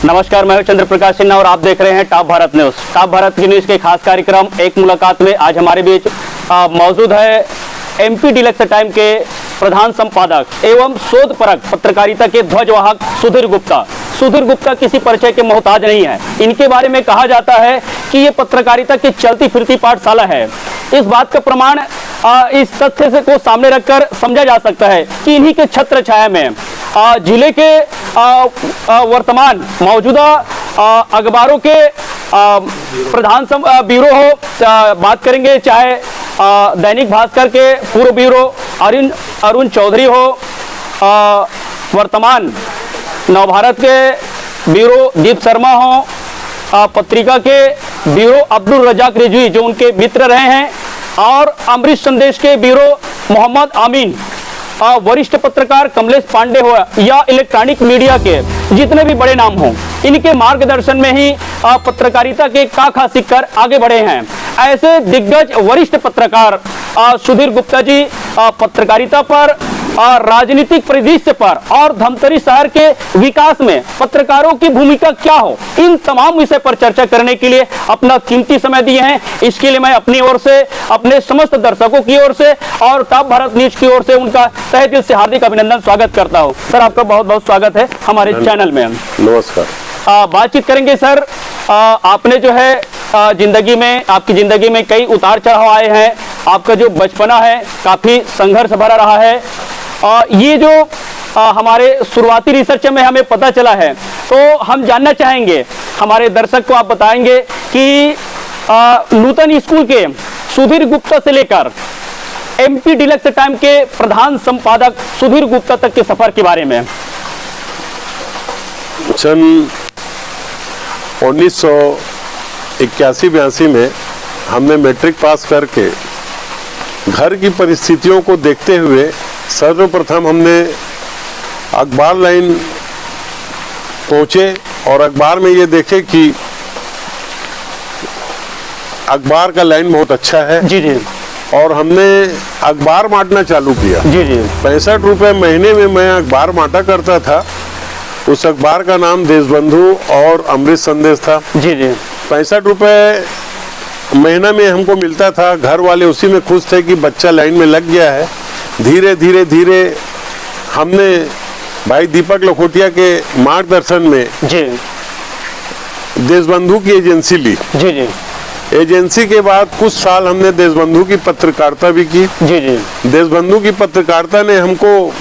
नमस्कार, मैं चंद्र प्रकाश सिन्हा और आप देख रहे हैं top Bharat news. Top Bharat की न्यूज के खास कार्यक्रम एक मुलाकात में आज हमारे बीच मौजूद है एमपी डीलक्स टाइम के प्रधान संपादक एवं शोधपरक पत्रकारिता के ध्वजवाहक सुधीर गुप्ता। सुधीर गुप्ता किसी परिचय के मोहताज नहीं है। इनके बारे में कहा जाता है कि ये पत्रकारिता की चलती फिरती पाठशाला है। इस बात का प्रमाण इस तथ्य से को सामने रखकर समझा जा सकता है कि इन्हीं के छत्र छाया में जिले के वर्तमान मौजूदा अखबारों के प्रधान ब्यूरो हो, बात करेंगे चाहे दैनिक भास्कर के पूर्व ब्यूरो अरुण चौधरी हो, वर्तमान नवभारत के ब्यूरो दीप शर्मा हो, पत्रिका के ब्यूरो अब्दुल रजाक रिजवी जो उनके मित्र रहे हैं, और अमृत संदेश के ब्यूरो मोहम्मद आमीन, वरिष्ठ पत्रकार कमलेश पांडे हो, या इलेक्ट्रॉनिक मीडिया के जितने भी बड़े नाम हों, इनके मार्गदर्शन में ही पत्रकारिता के खाका सीखकर आगे बढ़े हैं। ऐसे दिग्गज वरिष्ठ पत्रकार सुधीर गुप्ता जी पत्रकारिता पर, राजनीतिक परिदृश्य पर और धमतरी शहर के विकास में पत्रकारों की भूमिका क्या हो, इन तमाम विषय पर चर्चा करने के लिए अपना कीमती समय दिए हैं। इसके लिए मैं अपनी ओर से, अपने समस्त दर्शकों की ओर से और टॉप भारत न्यूज की ओर से उनका तहे दिल से हार्दिक अभिनंदन, स्वागत करता हूं। सर, आपका बहुत बहुत स्वागत है हमारे चैनल में। नमस्कार। बातचीत करेंगे सर। आपने जो है जिंदगी में, आपकी जिंदगी में कई उतार चढ़ाव आए हैं। आपका जो बचपना है काफी संघर्ष भरा रहा है। ये जो हमारे शुरुआती रिसर्च में हमें पता चला है, तो हम जानना चाहेंगे, हमारे दर्शक को आप बताएंगे कि नूतन स्कूल के सुधीर गुप्ता से लेकर एमपी डीलक्स टाइम के प्रधान संपादक सुधीर गुप्ता तक के सफर के बारे में। सन 1981-82 में हमने मैट्रिक पास करके घर की परिस्थितियों को देखते हुए सर्वप्रथम हमने अखबार लाइन पहुंचे और अखबार में ये देखे कि अखबार का लाइन बहुत अच्छा है। जी जी। और हमने अखबार बांटना चालू किया। जी जी। 65 रुपए महीने में मैं अखबार बांटा करता था। उस अखबार का नाम देशबंधु और अमृत संदेश था। जी जी। 65 रुपए महीना में हमको मिलता था। घर वाले उसी में खुश थे कि बच्चा लाइन में लग गया है। धीरे धीरे धीरे हमने भाई दीपक लखोटिया के मार्गदर्शन में जी देशबंधु की एजेंसी ली। जी जी। एजेंसी के बाद कुछ साल हमने देशबंधु की पत्रकारिता भी की। जी जी। देशबंधु की पत्रकारिता ने हमको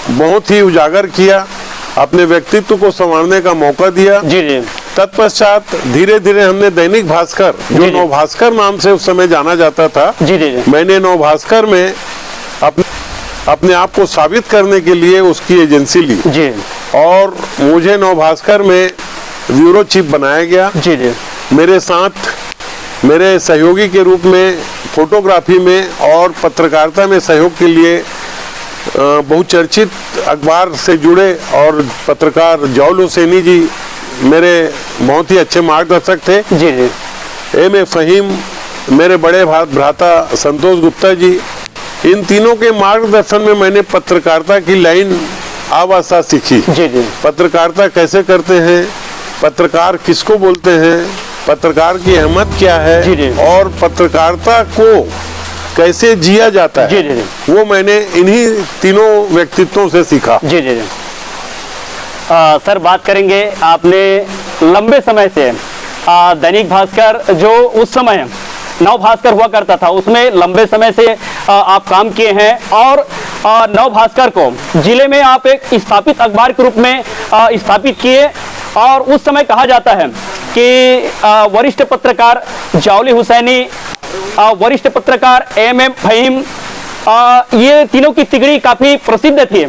बहुत ही उजागर किया, अपने व्यक्तित्व को संवारने का मौका दिया। जी जी। तत्पश्चात धीरे धीरे हमने दैनिक भास्कर, जो नवभास्कर नाम से उस समय जाना जाता था, जी जी। मैंने नवभास्कर में अपने आप को साबित करने के लिए उसकी एजेंसी ली। जी। और मुझे नवभास्कर में ब्यूरो चीफ बनाया गया। जी जी। मेरे साथ मेरे सहयोगी के रूप में फोटोग्राफी में और पत्रकारिता में सहयोग के लिए बहुचर्चित अखबार से जुड़े और पत्रकार जौल हुसैनी जी मेरे बहुत ही अच्छे मार्गदर्शक थे। जी जी। एम.ए. फहीम, मेरे बड़े भ्राता संतोष गुप्ता जी, इन तीनों के मार्गदर्शन में मैंने पत्रकारिता की लाइन आवाज़ सीखी। जी जी। पत्रकारिता कैसे करते हैं, पत्रकार किसको बोलते हैं, पत्रकार की अहमियत क्या है, जी जी। और पत्रकारिता को कैसे जिया जाता है, जी जी। वो मैंने इन्हीं तीनों व्यक्तित्वों से सीखा। जी जी। सर, बात करेंगे, आपने लंबे समय से दैनिक भास्कर, जो उस समय नव भास्कर हुआ करता था, उसमें लंबे समय से आप काम किए हैं और नव भास्कर को जिले में आप एक स्थापित अखबार के रूप में स्थापित किए। और उस समय कहा जाता है कि वरिष्ठ पत्रकार जौली हुसैनी, वरिष्ठ पत्रकार एम.ए. फहीम, ये तीनों की तिगड़ी काफी प्रसिद्ध थी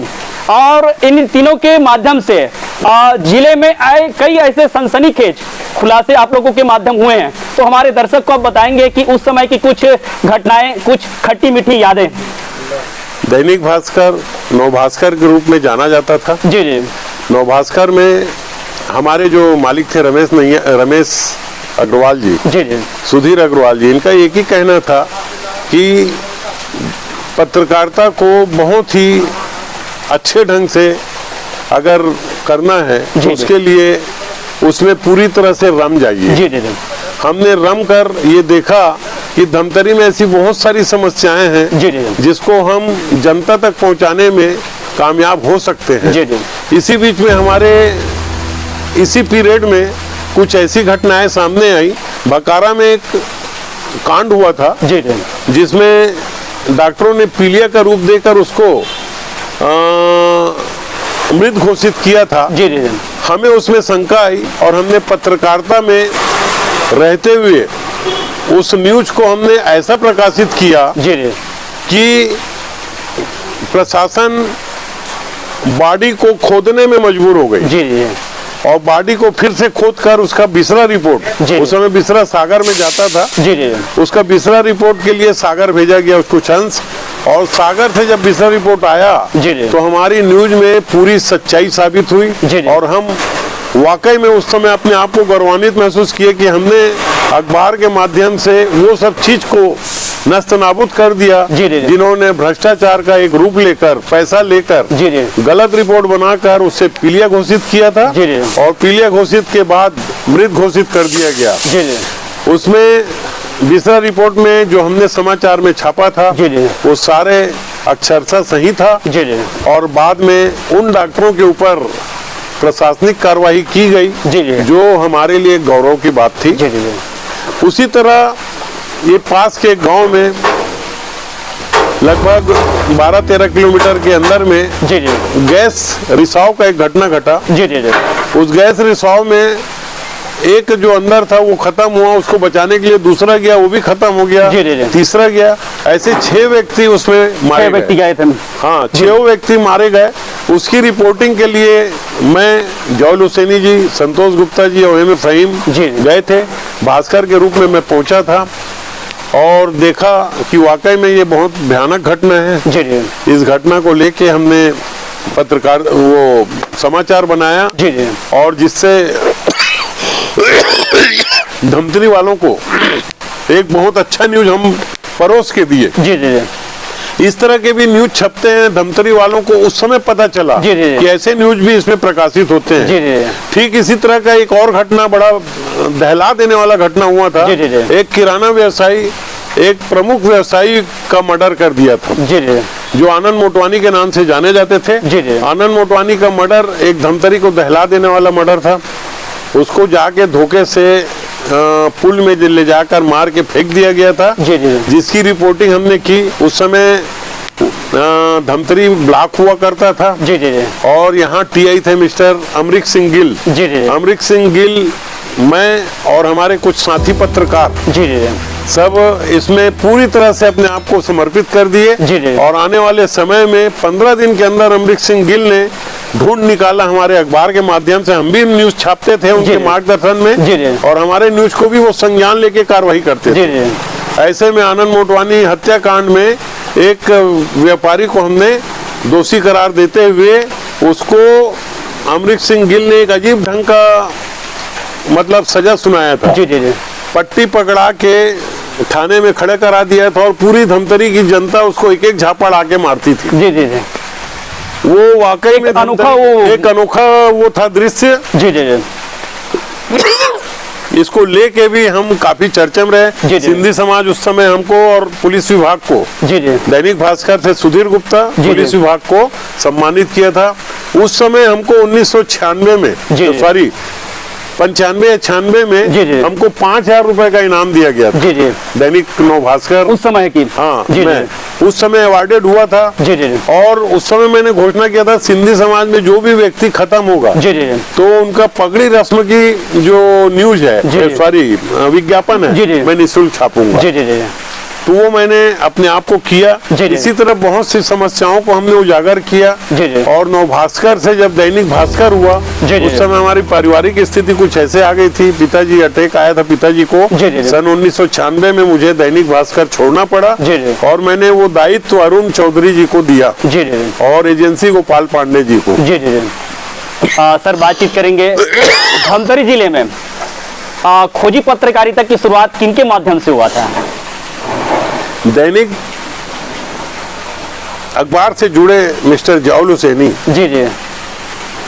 और इन तीनों के माध्यम से जिले में आए कई ऐसे सनसनीखेज खुलासे आप लोगों के माध्यम हुए हैं। तो हमारे दर्शक को आप बताएंगे कि उस समय की कुछ घटनाएं, कुछ खट्टी मीठी यादें। दैनिक भास्कर नवभास्कर के रूप में जाना जाता था। जी जी। नवभास्कर में हमारे जो मालिक थे रमेश अग्रवाल जी, जी जी। सुधीर अग्रवाल जी, इनका एक ही कहना था कि पत्रकारिता को बहुत ही अच्छे ढंग से अगर करना है तो उसके लिए उसमें पूरी तरह से रम जाइए। जी जी जी हमने रम कर ये देखा कि धमतरी में ऐसी बहुत सारी समस्याएं हैं जी जी जिसको हम जनता तक पहुंचाने में कामयाब हो सकते हैं। जी जी इसी बीच में हमारे इसी पीरियड में कुछ ऐसी घटनाएं सामने आई। बकारा में एक कांड हुआ था जी जी जिसमें डॉक्टरों ने पीलिया का रूप देकर उसको मृत घोषित किया था। जी जी हमें उसमें शंका आई और हमने पत्रकारिता में रहते हुए उस न्यूज को हमने ऐसा प्रकाशित किया जी जी कि प्रशासन बॉडी को खोदने में मजबूर हो गई जी जी और बॉडी को फिर से खोदकर उसका बिसरा रिपोर्ट, जी। उस समय बिसरा सागर में जाता था, जी जी उसका बिसरा रिपोर्ट के लिए सागर भेजा गया कुछ अंश, और सागर से जब बिसरा रिपोर्ट आया जी, जी। तो हमारी न्यूज में पूरी सच्चाई साबित हुई जी, जी। और हम वाकई में उस समय अपने आप को गौरवान्वित महसूस किए कि हमने अखबार के माध्यम से वो सब चीज को नष्ट नाबूद कर दिया जी, जी। जिन्होंने भ्रष्टाचार का एक रूप लेकर, पैसा लेकर, जी, जी। गलत रिपोर्ट बनाकर उससे पीलिया घोषित किया था जी, जी। और पीलिया घोषित के बाद मृत घोषित कर दिया गया। जी जी उसमें बिसरा रिपोर्ट में जो हमने समाचार में छापा था जी, जी। वो सारे अक्षरशः सही था जी जी और बाद में उन डॉक्टरों के ऊपर प्रशासनिक कार्रवाई की गई जी, जी। जो हमारे लिए गौरव की बात थी। जी जी उसी तरह ये पास के गांव में लगभग 12-13 किलोमीटर के अंदर में जी जी गैस रिसाव का एक घटना घटा। जी जी जी उस गैस रिसाव में एक जो अंदर था वो खत्म हुआ, उसको बचाने के लिए दूसरा गया, वो भी खत्म हो गया, जी, जी, जी। तीसरा गया, ऐसे 6 व्यक्ति उसमें मारे छह व्यक्ति गए। गए थे। हाँ, 6 व्यक्ति मारे गए। उसकी रिपोर्टिंग के लिए मैं जौल हुसैनी जी, संतोष गुप्ता जी और एम फहीम जी। गए थे। भास्कर के रूप में मैं पहुंचा था और देखा कि वाकई में ये बहुत भयानक घटना है। जी जी इस घटना को लेके हमने पत्रकार वो समाचार बनाया जी जी और जिससे धमतरी वालों को एक बहुत अच्छा न्यूज हम परोस के दिए। जी जी जी इस तरह के भी न्यूज छपते हैं, धमतरी वालों को उस समय पता चला जी, जी, जी। कि ऐसे न्यूज भी इसमें प्रकाशित होते हैं। जी, जी। ठीक इसी तरह का एक और घटना, बड़ा दहला देने वाला घटना हुआ था। जी, जी, जी। एक किराना व्यवसायी एक प्रमुख व्यवसायी का मर्डर कर दिया था जी जी जो आनंद मोटवानी के नाम से जाने जाते थे। जी, जी। आनंद मोटवानी का मर्डर एक धमतरी को दहला देने वाला मर्डर था। उसको जाके धोखे से पुल में ले जाकर मार के फेंक दिया गया था। जी, जी। जिसकी रिपोर्टिंग हमने की। उस समय धमतरी ब्लॉक हुआ करता था जी जी जी और यहाँ टीआई थे मिस्टर अमरीक सिंह गिल। जी जी अमरीक सिंह गिल, मैं और हमारे कुछ साथी पत्रकार जी जी सब इसमें पूरी तरह से अपने आप को समर्पित कर दिए। जी, जी। और आने वाले समय में 15 दिन के अंदर अमरीक सिंह गिल ने ढूंढ निकाला हमारे अखबार के माध्यम से। हम भी न्यूज छापते थे उनके जी। मार्गदर्शन में। जी, जी। और हमारे न्यूज को भी वो संज्ञान लेके कार्रवाई करते जी थे। जी ऐसे में आनंद मोटवानी हत्याकांड में एक व्यापारी को हमने दोषी करार देते हुए उसको अमरीक सिंह गिल ने एक अजीब ढंग का मतलब सजा सुनाया था। जी जी पट्टी पकड़ा के थाने में खड़े करा दिया था और पूरी धमतरी की जनता उसको एक एक झापड़ आके मारती थी। जी जी जी वो वाकई में अनोखा वो- एक अनोखा वो था दृश्य। जी जी जी इसको लेके भी हम काफी चर्चा में रहे। जी, जी। सिंधी समाज उस समय हमको और पुलिस विभाग को, जी जी दैनिक भास्कर से सुधीर गुप्ता जी, पुलिस जी। विभाग को सम्मानित किया था। उस समय हमको 1996 में, जी, जी। सॉरी 95 या 96 में जी, जी। हमको 5,000 रुपए का इनाम दिया गया था। जी जी दैनिक नव भास्कर उस समय की। हाँ, जी मैं उस समय अवार्डेड हुआ था। जी जी और उस समय मैंने घोषणा किया था सिंधी समाज में जो भी व्यक्ति खत्म होगा जी जी तो उनका पगड़ी रस्म की जो न्यूज है, जी, जी। सॉरी विज्ञापन जी, जी। है, मैं निःशुल्क छापूंगा। जी जी जी तो वो मैंने अपने आप को किया। जी, जी। इसी तरह बहुत सी समस्याओं को हमने उजागर किया। जी, जी। और नव भास्कर से जब दैनिक भास्कर हुआ जी, जी। उस समय हमारी पारिवारिक स्थिति कुछ ऐसे आ गई थी। पिताजी अटैक आया था पिताजी को। जी, जी। सन 1996 में मुझे दैनिक भास्कर छोड़ना पड़ा। जी, जी। और मैंने वो दायित्व अरुण चौधरी जी को दिया जी जी और एजेंसी गोपाल पांडे जी को। जी जी सर, बातचीत करेंगे। धमतरी जिले में खोजी पत्रकारिता की शुरुआत किनके माध्यम से हुआ था? दैनिक अखबार से जुड़े मिस्टर जौल हुसैनी जी जी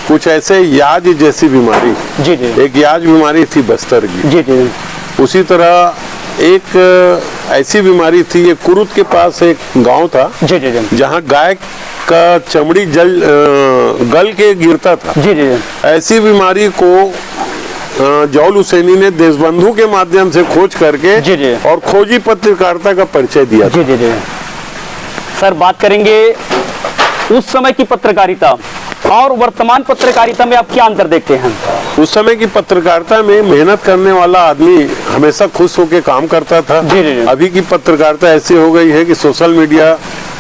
कुछ ऐसे याज जैसी बीमारी, जी जी एक याज बीमारी थी बस्तर की, जी जी उसी तरह एक ऐसी बीमारी थी, ये कुरुद के पास एक गांव था जी जी जी जहां गाय का चमड़ी गल के गिरता था। जी जी ऐसी बीमारी को जौल हुसैनी ने देशबंधु के माध्यम से खोज करके जी जी और खोजी पत्रकारिता का परिचय दिया था। जी जी जी सर, बात करेंगे उस समय की पत्रकारिता और वर्तमान पत्रकारिता में आप क्या अंतर देखते हैं? उस समय की पत्रकारिता में मेहनत करने वाला आदमी हमेशा खुश होकर काम करता था। जी जी जी। अभी की पत्रकारिता ऐसी हो गई है कि सोशल मीडिया,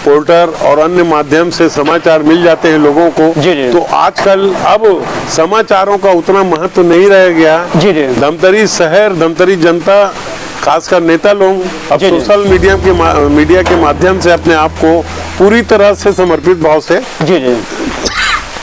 पोर्टल और अन्य माध्यम से समाचार मिल जाते हैं लोगों को। जी जी। तो आजकल अब समाचारों का उतना महत्व नहीं रह गया। जी जी धमतरी शहर, धमतरी जनता, खासकर नेता लोग अब जी जी। सोशल मीडिया के माध्यम से अपने आप को पूरी तरह से समर्पित भाव से जी जी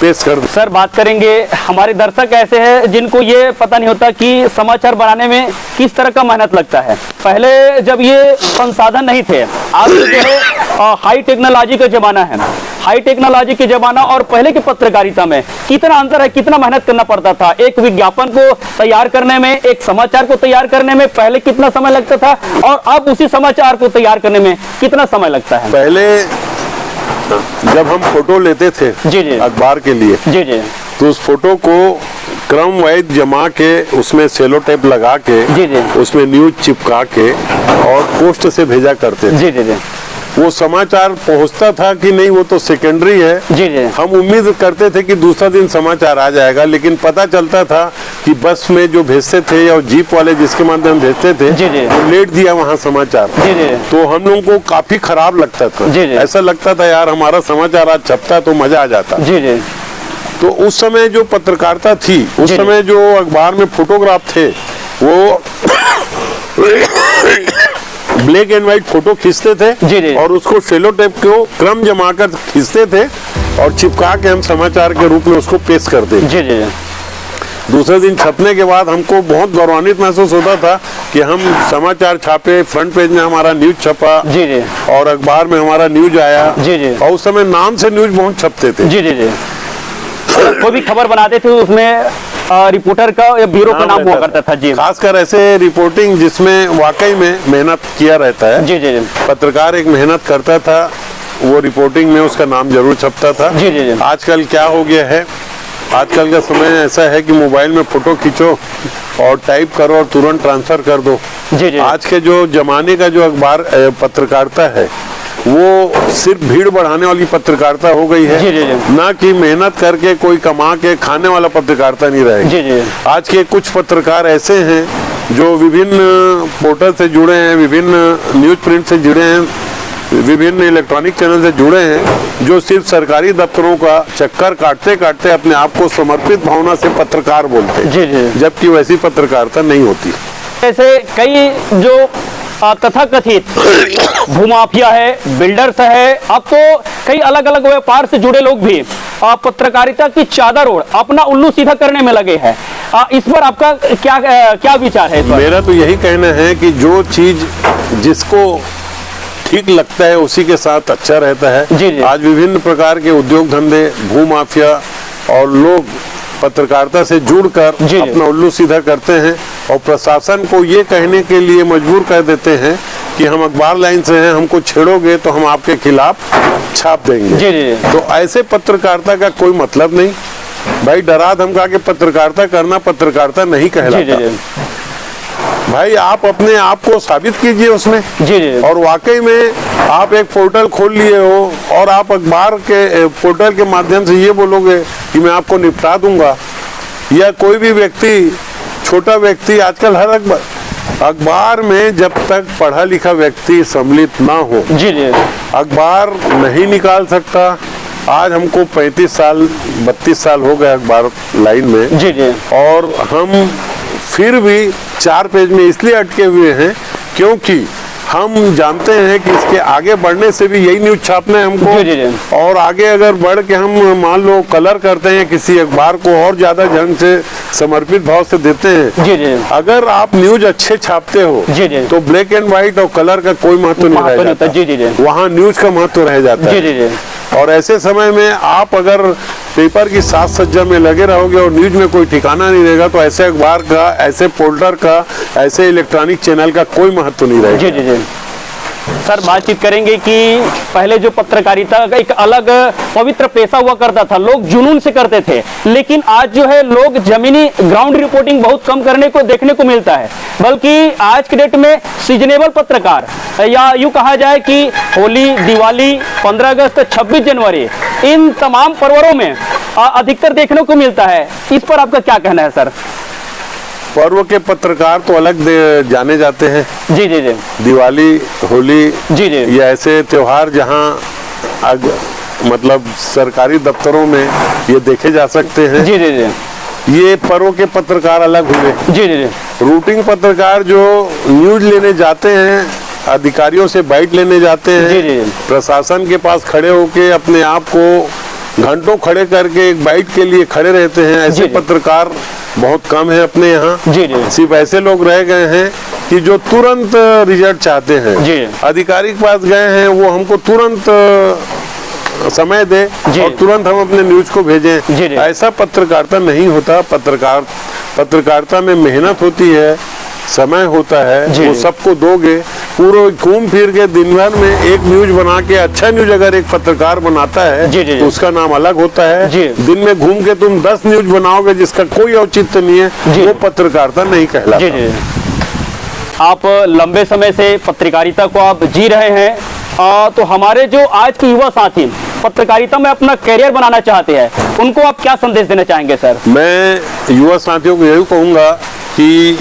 पेश कर। सर, बात करेंगे हमारे दर्शक ऐसे हैं जिनको ये पता नहीं होता कि समाचार बनाने में किस तरह का मेहनत लगता है। पहले जब ये संसाधन नहीं थे, आज जो है हाई टेक्नोलॉजी का जमाना है, हाई टेक्नोलॉजी के जमाना और पहले की पत्रकारिता में कितना अंतर है, कितना मेहनत करना पड़ता था। एक विज्ञापन को तैयार करने में, एक समाचार को तैयार करने में पहले कितना समय लगता था और अब उसी समाचार को तैयार करने में कितना समय लगता है? पहले जब हम फोटो लेते थे जी जी अखबार के लिए, जी जी तो उस फोटो को क्रमवाइज जमा के उसमें सेलो टेप लगा के जी जी उसमें न्यूज चिपका के और पोस्ट से भेजा करते थे। जी जी जी वो समाचार पहुंचता था कि नहीं वो तो सेकेंडरी है। जी जी हम उम्मीद करते थे कि दूसरा दिन समाचार आ जाएगा, लेकिन पता चलता था कि बस में जो भेजते थे या जीप वाले जिसके माध्यम भेजते थे जी जी वो लेट दिया वहाँ समाचार। जी जी तो हम लोगों को काफी खराब लगता था। जी जी। ऐसा लगता था यार हमारा समाचार आज छपता तो मजा आ जाता। जी जी तो उस समय जो पत्रकारिता थी, उस जी। समय जो अखबार में फोटोग्राफ थे वो ब्लैक एंड व्हाइट फोटो खींचते थे जी जी। और उसको सेलो टेप को क्रम जमा कर खींचते थे और चिपका के हम समाचार के रूप में उसको पेश करते थे। जी जी दूसरे दिन छपने के बाद हमको बहुत गौरवान्वित महसूस होता था कि हम समाचार छापे, फ्रंट पेज में हमारा न्यूज छपा जी जी और अखबार में हमारा न्यूज आया। जी जी और उस समय नाम से न्यूज बहुत छपते थे। जी जी जी कोई भी खबर बनाते थे उसमें रिपोर्टर का या ब्यूरो का नाम हुआ रहता करता था। जी खासकर ऐसे रिपोर्टिंग जिसमें वाकई में मेहनत किया रहता है। जी जी जी पत्रकार एक मेहनत करता था, वो रिपोर्टिंग में उसका नाम जरूर छपता था। जी जी जी आजकल क्या हो गया है, आजकल का समय ऐसा है कि मोबाइल में फोटो खींचो और टाइप करो और तुरंत ट्रांसफर कर दो। जी जी आज के जो जमाने का जो अखबार पत्रकारिता है वो सिर्फ भीड़ बढ़ाने वाली पत्रकारिता हो गई है। जी जी जी ना कि मेहनत करके कोई कमा के खाने वाला पत्रकारिता नहीं रहेगी। जी जी आज के कुछ पत्रकार ऐसे हैं जो विभिन्न पोर्टल से जुड़े हैं, विभिन्न न्यूज प्रिंट से जुड़े हैं, विभिन्न इलेक्ट्रॉनिक चैनल से जुड़े हैं, जो सिर्फ सरकारी दफ्तरों का चक्कर काटते काटते अपने आप को समर्पित भावना से पत्रकार बोलते हैं। जी जी जबकि वैसी पत्रकारिता नहीं होती। ऐसे कई जो तथाकथित भूमाफिया है, बिल्डर्स है, अब तो कई अलग अलग व्यापार से जुड़े लोग भी पत्रकारिता की चादर ओढ़ अपना उल्लू सीधा करने में लगे हैं। इस पर आपका क्या विचार है इस पर? मेरा तो यही कहना है कि जो चीज जिसको ठीक लगता है उसी के साथ अच्छा रहता है। जी जी। आज विभिन्न प्रकार के उद्योग धंधे, भूमाफिया और लोग पत्रकारिता से जुड़कर जी जी। अपना उल्लू सीधा करते हैं और प्रशासन को ये कहने के लिए मजबूर कर देते हैं कि हम अखबार लाइन से हैं, हमको छेड़ोगे तो हम आपके खिलाफ छाप देंगे। जी जी तो ऐसे पत्रकारिता का कोई मतलब नहीं भाई। डरा धमका के पत्रकारिता करना पत्रकारिता नहीं जी कहलाता। जी भाई आप अपने आप को साबित कीजिए उसमें। जी जी और वाकई में आप एक पोर्टल खोल लिए हो और आप अखबार के पोर्टल के माध्यम से ये बोलोगे कि मैं आपको निपटा दूंगा, या कोई भी व्यक्ति, छोटा व्यक्ति, आजकल हर अखबार में जब तक पढ़ा लिखा व्यक्ति सम्मिलित ना हो जी जी अखबार नहीं निकाल सकता। आज हमको 35 साल 32 साल हो गए अखबार लाइन में, जी जी और हम फिर भी 4 पेज में इसलिए अटके हुए हैं क्योंकि हम जानते हैं कि इसके आगे बढ़ने से भी यही न्यूज छापना है हमको। जी, जी, जी। और आगे अगर बढ़ के हम मान लो कलर करते हैं किसी अखबार को और ज्यादा ढंग से समर्पित भाव से देते हैं। जी जी अगर आप न्यूज अच्छे छापते हो जी, जी। तो ब्लैक एंड व्हाइट और कलर का कोई महत्व नहीं रह महत्व नहीं जाता। होता। जी, जी, जी। वहाँ न्यूज का महत्व रह जाता जी है। जी जी और ऐसे समय में आप अगर पेपर की साज सज्जा में लगे रहोगे और न्यूज में कोई ठिकाना नहीं रहेगा तो ऐसे अखबार का, ऐसे पोर्टल का, ऐसे इलेक्ट्रॉनिक चैनल का कोई महत्व नहीं रहेगा। जी जी जी सर, बातचीत करेंगे कि पहले जो पत्रकारिता का एक अलग पवित्र पेशा हुआ करता था, लोग जुनून से करते थे, लेकिन आज जो है लोग जमीनी ग्राउंड रिपोर्टिंग बहुत कम करने को देखने को मिलता है। बल्कि आज के डेट में सीजनेबल पत्रकार, या यूं कहा जाए कि होली, दिवाली, 15 अगस्त, 26 जनवरी, इन तमाम पर्वों में अधिकतर देखने को मिलता है। इस पर आपका क्या कहना है सर? पर्व के पत्रकार तो अलग जाने जाते हैं। जी जी जी दिवाली, होली, जी जी या ऐसे त्योहार जहां मतलब सरकारी दफ्तरों में ये देखे जा सकते हैं। जी जी जी ये पर्व के पत्रकार अलग हुए। जी जी जी रूटीन पत्रकार जो न्यूज लेने जाते हैं, अधिकारियों से बाइट लेने जाते हैं, जी जी प्रशासन के पास खड़े होके अपने आप को घंटों खड़े करके एक बाइट के लिए खड़े रहते हैं, ऐसे जी जी। पत्रकार बहुत कम है अपने यहाँ। जी जी सिर्फ ऐसे लोग रह गए हैं कि जो तुरंत रिजल्ट चाहते हैं। जी। अधिकारी के पास गए हैं, वो हमको तुरंत समय दे जी। और तुरंत हम अपने न्यूज को भेजें। जी जी। ऐसा पत्रकारिता नहीं होता। पत्रकारिता में मेहनत होती है, समय होता है, जी। वो सबको दोगे। पूरे घूम फिर के दिन भर में एक न्यूज बना के, अच्छा न्यूज अगर एक पत्रकार बनाता है जी, जी, तो उसका नाम अलग होता है। जी। दिन में घूम के तुम 10 न्यूज बनाओगे जिसका कोई औचित्य नहीं है, जी। वो पत्रकारिता नहीं कहलाता। जी जी आप लंबे समय से पत्रकारिता को आप जी रहे हैं, तो हमारे जो आज के युवा साथी पत्रकारिता में अपना करियर बनाना चाहते हैं, उनको आप क्या संदेश देना चाहेंगे सर? मैं युवा साथियों को यही कहूंगा कि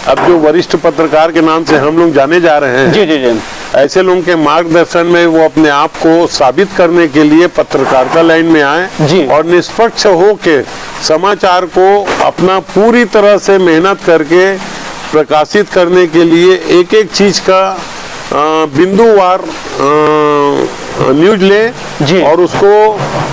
अब जो वरिष्ठ पत्रकार के नाम से हम लोग जाने जा रहे हैं, जी जी जी ऐसे लोगों के मार्गदर्शन में वो अपने आप को साबित करने के लिए पत्रकारिता लाइन में जी। आए और निष्पक्ष हो के समाचार को अपना पूरी तरह से मेहनत करके प्रकाशित करने के लिए एक एक चीज का बिंदुवार न्यूज ले जी। और उसको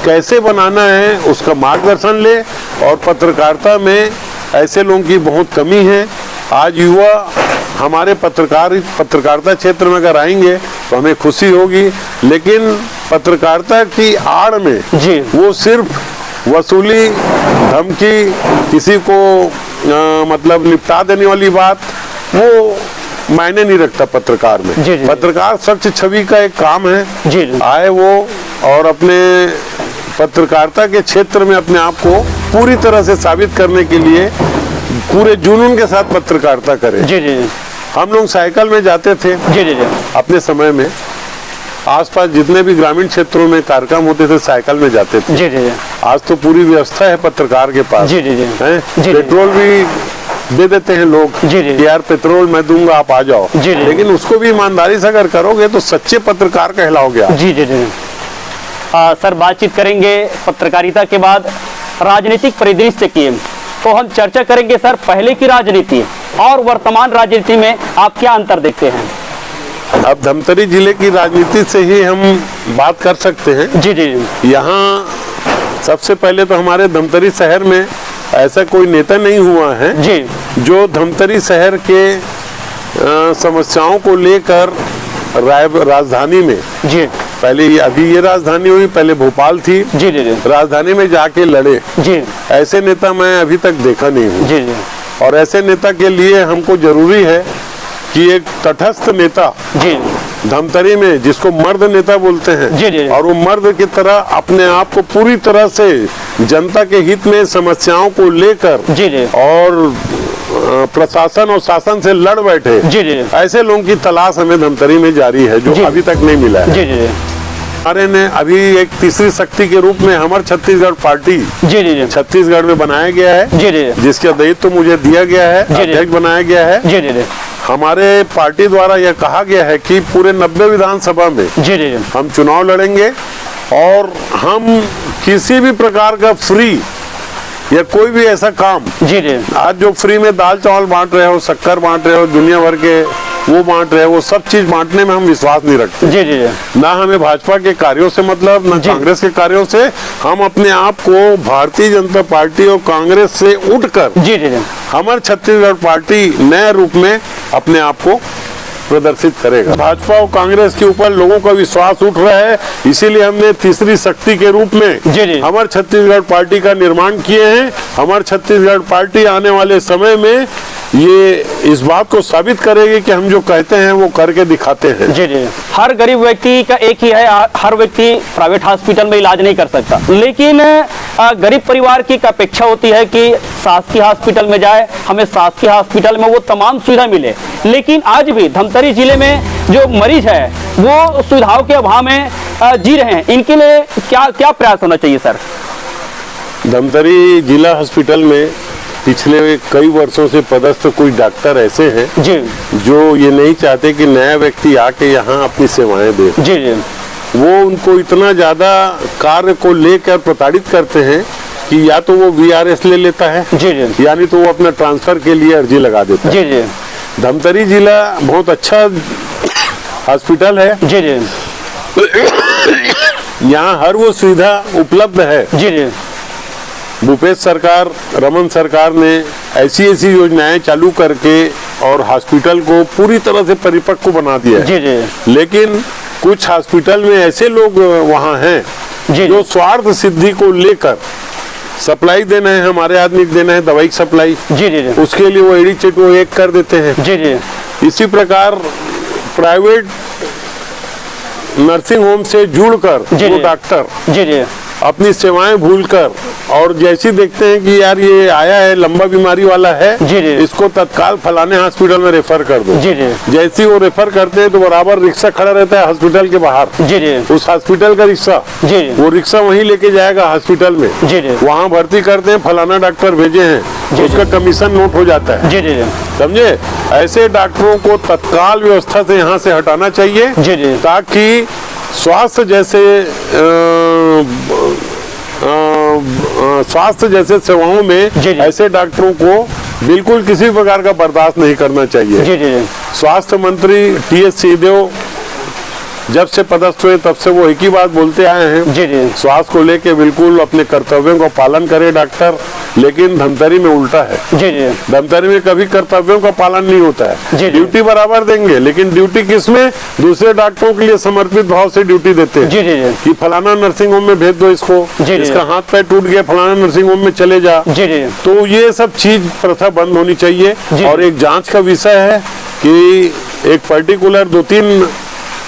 कैसे बनाना है उसका मार्गदर्शन ले। और पत्रकारिता में ऐसे लोगों की बहुत कमी है। आज युवा हमारे पत्रकारिता क्षेत्र में अगर आएंगे तो हमें खुशी होगी, लेकिन पत्रकारिता की आड़ में जी। वो सिर्फ वसूली, धमकी, किसी को मतलब निपटा देने वाली बात, वो मायने नहीं रखता पत्रकार में। जी, जी। पत्रकार सच छवि का एक काम है। जी, जी। आए वो और अपने पत्रकारिता के क्षेत्र में अपने आप को पूरी तरह से साबित करने के लिए पूरे जुनून के साथ पत्रकारिता करें। जी जी हम लोग साइकिल में जाते थे जी जी जी अपने समय में। आसपास जितने भी ग्रामीण क्षेत्रों में कार्यक्रम होते थे साइकिल में जाते थे। जी जी आज तो पूरी व्यवस्था है पत्रकार के पास। जी जी जी हैं? जी। पेट्रोल भी दे देते हैं लोग जी, जी। कि यार पेट्रोल मैं दूंगा, आप आ जाओ। जी, जी। लेकिन उसको भी ईमानदारी से अगर करोगे तो सच्चे पत्रकार कहलाओगे आप। जी जी जी सर, बातचीत करेंगे पत्रकारिता के बाद राजनीतिक परिदृश्य की, तो हम चर्चा करेंगे सर पहले की राजनीति और वर्तमान राजनीति में आप क्या अंतर देखते हैं? अब धमतरी जिले की राजनीति से ही हम बात कर सकते हैं। जी जी यहाँ सबसे पहले तो हमारे धमतरी शहर में ऐसा कोई नेता नहीं हुआ है जी जो धमतरी शहर के समस्याओं को लेकर राजधानी में, जी पहले अभी ये राजधानी हुई, पहले भोपाल थी, जी जी जी राजधानी में जाके लड़े, जी ऐसे नेता मैं अभी तक देखा नहीं हूँ। जी जी और ऐसे नेता के लिए हमको जरूरी है कि एक तटस्थ नेता जी धमतरी में, जिसको मर्द नेता बोलते हैं, जी, जी। और वो मर्द की तरह अपने आप को पूरी तरह से जनता के हित में समस्याओं को लेकर जी जी और प्रशासन और शासन से लड़ बैठे, जी जी ऐसे लोगों की तलाश हमें धमतरी में जारी है, जो जी। अभी तक नहीं मिला है। जी जी हमारे ने अभी एक तीसरी शक्ति के रूप में हमर छत्तीसगढ़ पार्टी जी जी छत्तीसगढ़ में बनाया गया है, जी जी जिसका दायित्व मुझे दिया गया है, जी, जी। अध्यक्ष बनाया गया है। जी जी हमारे पार्टी द्वारा यह कहा गया है कि पूरे 90 विधानसभा में जी जी हम चुनाव लड़ेंगे और हम किसी भी प्रकार का फ्री या कोई भी ऐसा काम, जी जी आज जो फ्री में दाल चावल बांट रहे हो, शक्कर बांट रहे हो, दुनिया भर के वो बांट रहे हो, वो सब चीज बांटने में हम विश्वास नहीं रखते। जी जी ना हमें भाजपा के कार्यों से मतलब, ना जी। कांग्रेस के कार्यों से। हम अपने आप को भारतीय जनता पार्टी और कांग्रेस से उठकर जी जी हमारे छत्तीसगढ़ पार्टी नए रूप में अपने आप को प्रदर्शित करेगा। भाजपा और कांग्रेस के ऊपर लोगों का विश्वास उठ रहा है, इसीलिए हमने तीसरी शक्ति के रूप में अमर छत्तीसगढ़ पार्टी का निर्माण किए हैं। अमर छत्तीसगढ़ पार्टी आने वाले समय में ये इस बात को साबित करेगी कि हम जो कहते हैं वो करके दिखाते हैं। जी जी। हर गरीब व्यक्ति का एक ही है, हर व्यक्ति प्राइवेट हॉस्पिटल में इलाज नहीं कर सकता, लेकिन गरीब परिवार की अपेक्षा होती है कि शासकीय हॉस्पिटल में जाए, हमें शासकीय हॉस्पिटल में वो तमाम सुविधा मिले। लेकिन आज भी धमतरी जिले में जो मरीज है वो सुविधाओं के अभाव में जी रहे हैं, इनके लिए क्या क्या प्रयास होना चाहिए सर? धमतरी जिला हॉस्पिटल में पिछले कई वर्षों से पदस्थ कुछ डॉक्टर ऐसे हैं जी, जो ये नहीं चाहते कि नया व्यक्ति आके यहाँ अपनी सेवाएं दे। जी जी। वो उनको इतना ज्यादा कार्य को लेकर प्रताड़ित करते हैं कि या तो वो VRS ले लेता है, जी जी, यानी तो वो अपना ट्रांसफर के लिए अर्जी लगा देता है। जी जी। धमतरी जिला बहुत अच्छा हॉस्पिटल है। जी जी। यहाँ हर वो सुविधा उपलब्ध है। जी जी। भूपेश सरकार, रमन सरकार ने ऐसी ऐसी योजनाएं चालू करके और हॉस्पिटल को पूरी तरह से परिपक्व बना दिया है। जी जी। लेकिन कुछ हॉस्पिटल में ऐसे लोग वहाँ हैं जो स्वार्थ सिद्धि को लेकर सप्लाई देना है, हमारे आदमी को देना है दवाई की सप्लाई, जी जी, उसके लिए वो एडी चिट वो एक कर देते हैं। जी जी। इसी प्रकार प्राइवेट नर्सिंग होम से जुड़कर वो डॉक्टर जी जी अपनी सेवाएं भूलकर और जैसी देखते हैं कि यार ये आया है लंबा बीमारी वाला है, जी जी, इसको तत्काल फलाने हॉस्पिटल में रेफर कर दो। जी जी। जैसी वो रेफर करते हैं तो बराबर रिक्शा खड़ा रहता है हॉस्पिटल के बाहर। जी जी। उस हॉस्पिटल का रिक्शा, जी, वो रिक्शा वहीं लेके जाएगा हॉस्पिटल में। जी जी। वहाँ भर्ती करते हैं, फलाना डॉक्टर भेजे हैं, उसका कमीशन नोट हो जाता है। जी जी। समझे? ऐसे डॉक्टरों को तत्काल व्यवस्था से यहाँ से हटाना चाहिए। जी जी। ताकि स्वास्थ्य जैसे सेवाओं में ऐसे डॉक्टरों को बिल्कुल किसी प्रकार का बर्दाश्त नहीं करना चाहिए। जी जी। स्वास्थ्य मंत्री TS सिंहदेव जब से पदस्थ हुए तब से वो एक ही बात बोलते आए हैं, जी जी, स्वास्थ्य को लेके बिल्कुल अपने कर्तव्यों का पालन करे डॉक्टर। लेकिन धमतरी में उल्टा है। जी जी। धमतरी में कभी कर्तव्यों का पालन नहीं होता है। जी, ड्यूटी बराबर देंगे, लेकिन ड्यूटी किसमें? दूसरे डॉक्टरों के लिए समर्पित भाव से ड्यूटी देते हैं। जी जी, कि फलाना नर्सिंग होम में भेज दो इसको, इसका हाथ पैर टूट गया, फलाना नर्सिंग होम में चले जा। जी जी। तो ये सब चीज प्रथा बंद होनी चाहिए। और एक जांच का विषय है कि एक पर्टिकुलर 2-3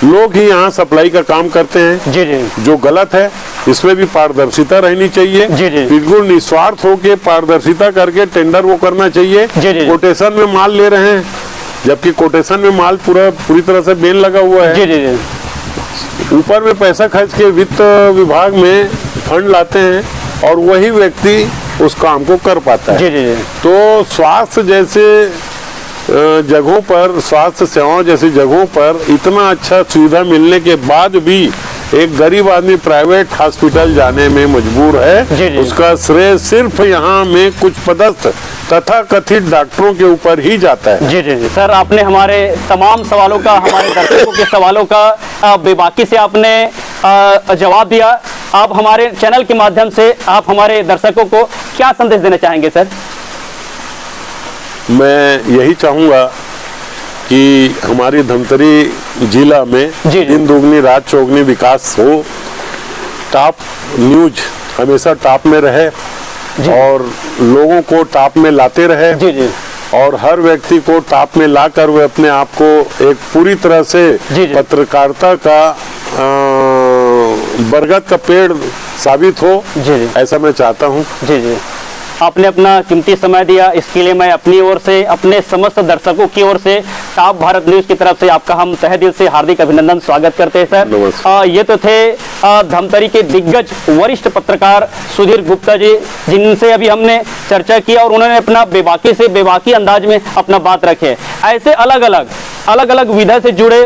लोग ही यहाँ सप्लाई का काम करते हैं, जी जी, जो गलत है। इसमें भी पारदर्शिता रहनी चाहिए। जी जी, बिल्कुल निस्वार्थ होके पारदर्शिता करके टेंडर वो करना चाहिए। जी जी, कोटेशन में माल ले रहे हैं, जबकि कोटेशन में माल पूरी तरह से बैन लगा हुआ है। जी जी। ऊपर में पैसा खर्च के वित्त विभाग में फंड लाते हैं और वही व्यक्ति उस काम को कर पाता है। जी जी। तो स्वास्थ्य जैसे जगहों पर, स्वास्थ्य सेवाओं जैसी जगहों पर इतना अच्छा सुविधा मिलने के बाद भी एक गरीब आदमी प्राइवेट हॉस्पिटल जाने में मजबूर है। जी जी। उसका श्रेय सिर्फ यहाँ में कुछ पदस्थ तथा कथित डॉक्टरों के ऊपर ही जाता है। जी जी। सर, आपने हमारे तमाम सवालों का, हमारे दर्शकों के सवालों का बेबाकी से आपने जवाब दिया। आप हमारे चैनल के माध्यम से आप हमारे दर्शकों को क्या संदेश देना चाहेंगे सर? मैं यही चाहूँगा कि हमारी धमतरी जिला में दिन दुगनी रात चौगनी विकास हो, टॉप न्यूज हमेशा टॉप में रहे और लोगों को टॉप में लाते रहे। जी जी। और हर व्यक्ति को टॉप में लाकर वे अपने आप को एक पूरी तरह से पत्रकारिता का बरगद का पेड़ साबित हो। जी जी। ऐसा मैं चाहता हूँ। जी जी। आपने अपना कीमती समय दिया, इसके लिए मैं अपनी ओर से, अपने समस्त दर्शकों की ओर से, टॉप भारत न्यूज की तरफ से आपका हम तहे दिल से हार्दिक अभिनंदन स्वागत करते हैं सर। ये तो थे धमतरी के दिग्गज वरिष्ठ पत्रकार सुधीर गुप्ता जी, जिनसे अभी हमने चर्चा की और उन्होंने अपना बेबाकी अंदाज में अपना बात रखे। ऐसे अलग अलग विधा से जुड़े